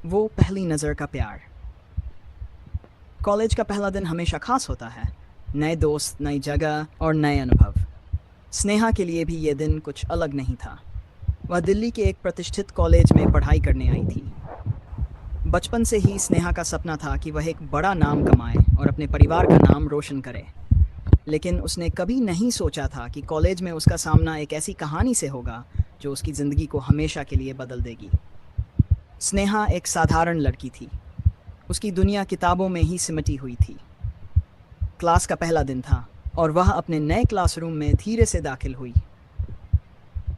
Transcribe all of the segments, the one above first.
वो पहली नज़र का प्यार। कॉलेज का पहला दिन हमेशा खास होता है। नए दोस्त, नई जगह और नए अनुभव। स्नेहा के लिए भी ये दिन कुछ अलग नहीं था। वह दिल्ली के एक प्रतिष्ठित कॉलेज में पढ़ाई करने आई थी। बचपन से ही स्नेहा का सपना था कि वह एक बड़ा नाम कमाए और अपने परिवार का नाम रोशन करे। लेकिन उसने कभी नहीं सोचा था कि कॉलेज में उसका सामना एक ऐसी कहानी से होगा जो उसकी ज़िंदगी को हमेशा के लिए बदल देगी। स्नेहा एक साधारण लड़की थी। उसकी दुनिया किताबों में ही सिमटी हुई थी। क्लास का पहला दिन था और वह अपने नए क्लासरूम में धीरे से दाखिल हुई।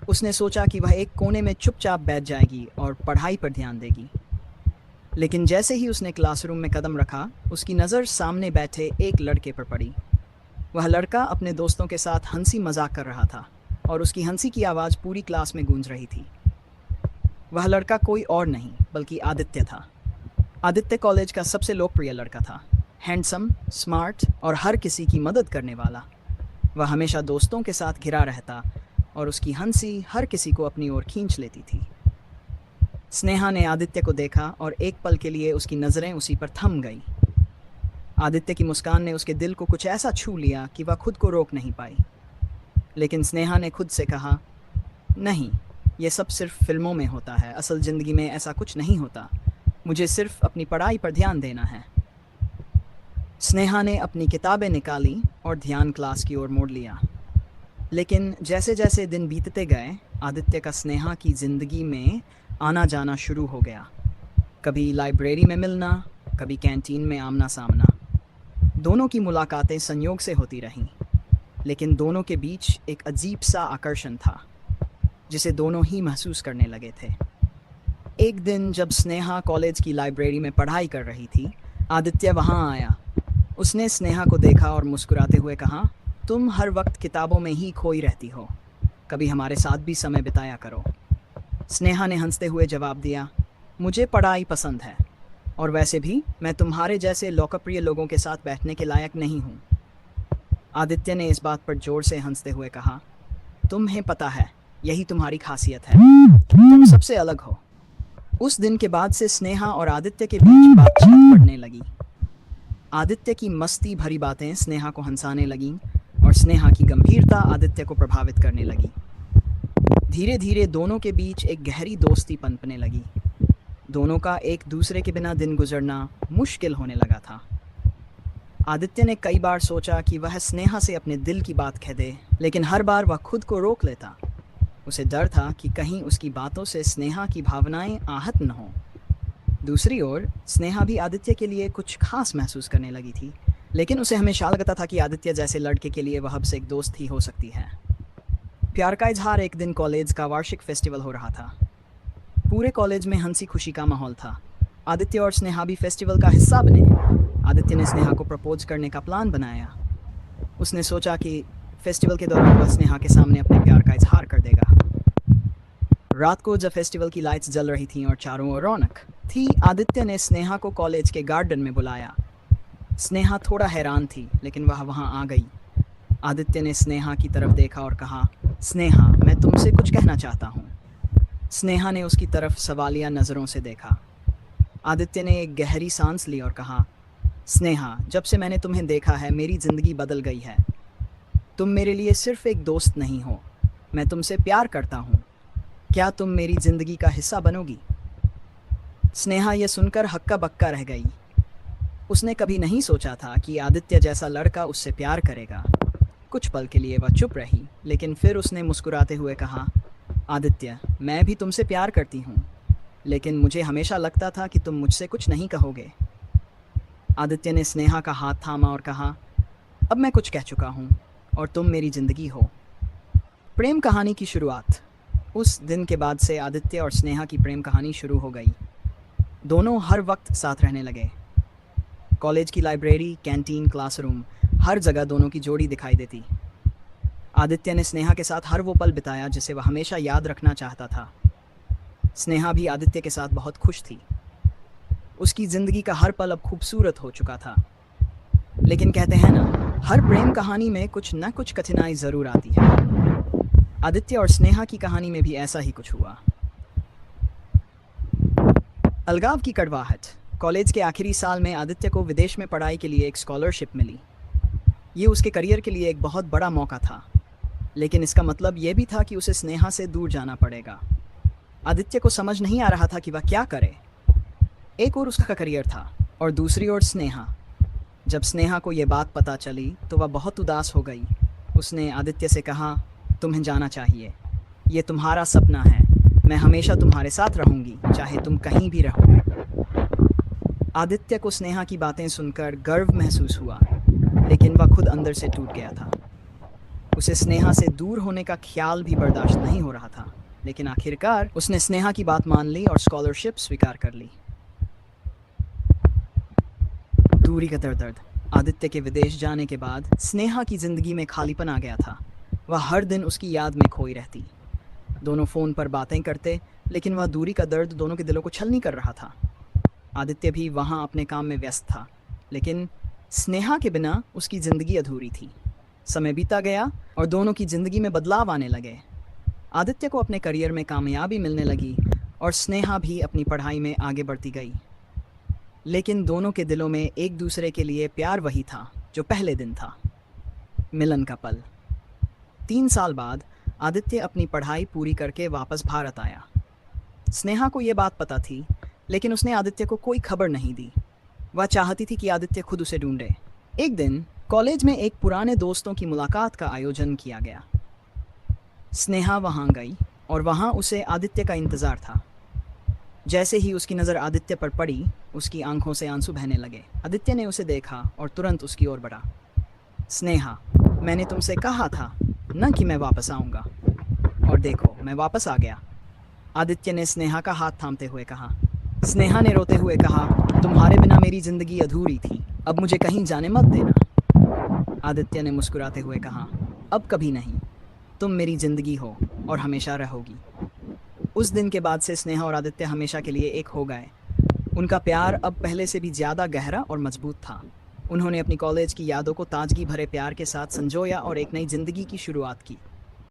उसने सोचा कि वह एक कोने में चुपचाप बैठ जाएगी और पढ़ाई पर ध्यान देगी। लेकिन जैसे ही उसने क्लासरूम में कदम रखा, उसकी नज़र सामने बैठे एक लड़के पर पड़ी। वह लड़का अपने दोस्तों के साथ हंसी मजाक कर रहा था और उसकी हंसी की आवाज़ पूरी क्लास में गूंज रही थी। वह लड़का कोई और नहीं बल्कि आदित्य था। आदित्य कॉलेज का सबसे लोकप्रिय लड़का था। हैंडसम, स्मार्ट और हर किसी की मदद करने वाला। वह हमेशा दोस्तों के साथ घिरा रहता और उसकी हंसी हर किसी को अपनी ओर खींच लेती थी। स्नेहा ने आदित्य को देखा और एक पल के लिए उसकी नज़रें उसी पर थम गई। आदित्य की मुस्कान ने उसके दिल को कुछ ऐसा छू लिया कि वह खुद को रोक नहीं पाई। लेकिन स्नेहा ने खुद से कहा, नहीं, ये सब सिर्फ फिल्मों में होता है, असल ज़िंदगी में ऐसा कुछ नहीं होता। मुझे सिर्फ अपनी पढ़ाई पर ध्यान देना है। स्नेहा ने अपनी किताबें निकाली और ध्यान क्लास की ओर मोड़ लिया। लेकिन जैसे जैसे दिन बीतते गए, आदित्य का स्नेहा की ज़िंदगी में आना जाना शुरू हो गया। कभी लाइब्रेरी में मिलना, कभी कैंटीन में आमना सामना। दोनों की मुलाकातें संयोग से होती रहीं, लेकिन दोनों के बीच एक अजीब सा आकर्षण था जिसे दोनों ही महसूस करने लगे थे। एक दिन जब स्नेहा कॉलेज की लाइब्रेरी में पढ़ाई कर रही थी, आदित्य वहाँ आया। उसने स्नेहा को देखा और मुस्कुराते हुए कहा, तुम हर वक्त किताबों में ही खोई रहती हो, कभी हमारे साथ भी समय बिताया करो। स्नेहा ने हंसते हुए जवाब दिया, मुझे पढ़ाई पसंद है और वैसे भी मैं तुम्हारे जैसे लोकप्रिय लोगों के साथ बैठने के लायक नहीं हूँ। आदित्य ने इस बात पर जोर से हंसते हुए कहा, तुम्हें पता है, यही तुम्हारी खासियत है, तुम सबसे अलग हो। उस दिन के बाद से स्नेहा और आदित्य के बीच बातचीत बढ़ने लगी। आदित्य की मस्ती भरी बातें स्नेहा को हंसाने लगीं और स्नेहा की गंभीरता आदित्य को प्रभावित करने लगी। धीरे धीरे दोनों के बीच एक गहरी दोस्ती पनपने लगी। दोनों का एक दूसरे के बिना दिन गुजरना मुश्किल होने लगा था। आदित्य ने कई बार सोचा कि वह स्नेहा से अपने दिल की बात कह दे, लेकिन हर बार वह खुद को रोक लेता। उसे डर था कि कहीं उसकी बातों से स्नेहा की भावनाएं आहत न हों। दूसरी ओर स्नेहा भी आदित्य के लिए कुछ खास महसूस करने लगी थी, लेकिन उसे हमेशा लगता था कि आदित्य जैसे लड़के के लिए वह अब से एक दोस्त ही हो सकती है। प्यार का इजहार एक दिन कॉलेज का वार्षिक फेस्टिवल हो रहा था। पूरे कॉलेज में हंसी खुशी का माहौल था। आदित्य और स्नेहा भी फेस्टिवल का हिस्सा बने। आदित्य ने स्नेहा को प्रपोज करने का प्लान बनाया। उसने सोचा कि फेस्टिवल के दौरान वह स्नेहा के सामने अपने प्यार का इजहार कर देगा। रात को जब फेस्टिवल की लाइट्स जल रही थीं और चारों ओर रौनक थी, आदित्य ने स्नेहा को कॉलेज के गार्डन में बुलाया। स्नेहा थोड़ा हैरान थी, लेकिन वह वहां आ गई। आदित्य ने स्नेहा की तरफ देखा और कहा, स्नेहा, मैं तुमसे कुछ कहना चाहता हूँ। स्नेहा ने उसकी तरफ सवालिया नज़रों से देखा। आदित्य ने एक गहरी सांस ली और कहा, स्नेहा, जब से मैंने तुम्हें देखा है मेरी ज़िंदगी बदल गई है। तुम मेरे लिए सिर्फ एक दोस्त नहीं हो, मैं तुमसे प्यार करता हूँ। क्या तुम मेरी ज़िंदगी का हिस्सा बनोगी? स्नेहा यह सुनकर हक्का बक्का रह गई। उसने कभी नहीं सोचा था कि आदित्य जैसा लड़का उससे प्यार करेगा। कुछ पल के लिए वह चुप रही, लेकिन फिर उसने मुस्कुराते हुए कहा, आदित्य, मैं भी तुमसे प्यार करती हूँ, लेकिन मुझे हमेशा लगता था कि तुम मुझसे कुछ नहीं कहोगे। आदित्य ने स्नेहा का हाथ थामा और कहा, अब मैं कुछ कह चुका हूँ और तुम मेरी ज़िंदगी हो। प्रेम कहानी की शुरुआत। उस दिन के बाद से आदित्य और स्नेहा की प्रेम कहानी शुरू हो गई। दोनों हर वक्त साथ रहने लगे। कॉलेज की लाइब्रेरी, कैंटीन, क्लासरूम, हर जगह दोनों की जोड़ी दिखाई देती। आदित्य ने स्नेहा के साथ हर वो पल बिताया जिसे वह हमेशा याद रखना चाहता था। स्नेहा भी आदित्य के साथ बहुत खुश थी। उसकी ज़िंदगी का हर पल अब खूबसूरत हो चुका था। लेकिन कहते हैं ना, हर प्रेम कहानी में कुछ न कुछ कठिनाई ज़रूर आती है। आदित्य और स्नेहा की कहानी में भी ऐसा ही कुछ हुआ। अलगाव की कड़वाहट। कॉलेज के आखिरी साल में आदित्य को विदेश में पढ़ाई के लिए एक स्कॉलरशिप मिली। ये उसके करियर के लिए एक बहुत बड़ा मौका था, लेकिन इसका मतलब ये भी था कि उसे स्नेहा से दूर जाना पड़ेगा। आदित्य को समझ नहीं आ रहा था कि वह क्या करे। एक ओर उसका करियर था और दूसरी ओर स्नेहा। जब स्नेहा को यह बात पता चली तो वह बहुत उदास हो गई। उसने आदित्य से कहा, तुम्हें जाना चाहिए, ये तुम्हारा सपना है, मैं हमेशा तुम्हारे साथ रहूंगी चाहे तुम कहीं भी रहो। आदित्य को स्नेहा की बातें सुनकर गर्व महसूस हुआ, लेकिन वह खुद अंदर से टूट गया था। उसे स्नेहा से दूर होने का ख्याल भी बर्दाश्त नहीं हो रहा था, लेकिन आखिरकार उसने स्नेहा की बात मान ली और स्कॉलरशिप स्वीकार कर ली। दूरी का दर्द। आदित्य के विदेश जाने के बाद स्नेहा की जिंदगी में खालीपन आ गया था। वह हर दिन उसकी याद में खोई रहती। दोनों फोन पर बातें करते, लेकिन वह दूरी का दर्द दोनों के दिलों को छलनी कर रहा था। आदित्य भी वहाँ अपने काम में व्यस्त था, लेकिन स्नेहा के बिना उसकी ज़िंदगी अधूरी थी। समय बीता गया और दोनों की ज़िंदगी में बदलाव आने लगे। आदित्य को अपने करियर में कामयाबी मिलने लगी और स्नेहा भी अपनी पढ़ाई में आगे बढ़ती गई। लेकिन दोनों के दिलों में एक दूसरे के लिए प्यार वही था जो पहले दिन था। मिलन का पल। 3 साल बाद आदित्य अपनी पढ़ाई पूरी करके वापस भारत आया। स्नेहा को यह बात पता थी, लेकिन उसने आदित्य को कोई खबर नहीं दी। वह चाहती थी कि आदित्य खुद उसे ढूंढे। एक दिन कॉलेज में एक पुराने दोस्तों की मुलाकात का आयोजन किया गया। स्नेहा वहां गई और वहां उसे आदित्य का इंतजार था। जैसे ही उसकी नज़र आदित्य पर पड़ी, उसकी आंखों से आंसू बहने लगे। आदित्य ने उसे देखा और तुरंत उसकी ओर बढ़ा। स्नेहा, मैंने तुमसे कहा था न कि मैं वापस आऊँगा, और देखो मैं वापस आ गया। आदित्य ने स्नेहा का हाथ थामते हुए कहा। स्नेहा ने रोते हुए कहा, तुम्हारे बिना मेरी जिंदगी अधूरी थी, अब मुझे कहीं जाने मत देना। आदित्य ने मुस्कुराते हुए कहा, अब कभी नहीं, तुम मेरी जिंदगी हो और हमेशा रहोगी। उस दिन के बाद से स्नेहा और आदित्य हमेशा के लिए एक हो गए। उनका प्यार अब पहले से भी ज़्यादा गहरा और मजबूत था। उन्होंने अपनी कॉलेज की यादों को ताजगी भरे प्यार के साथ संजोया और एक नई जिंदगी की शुरुआत की।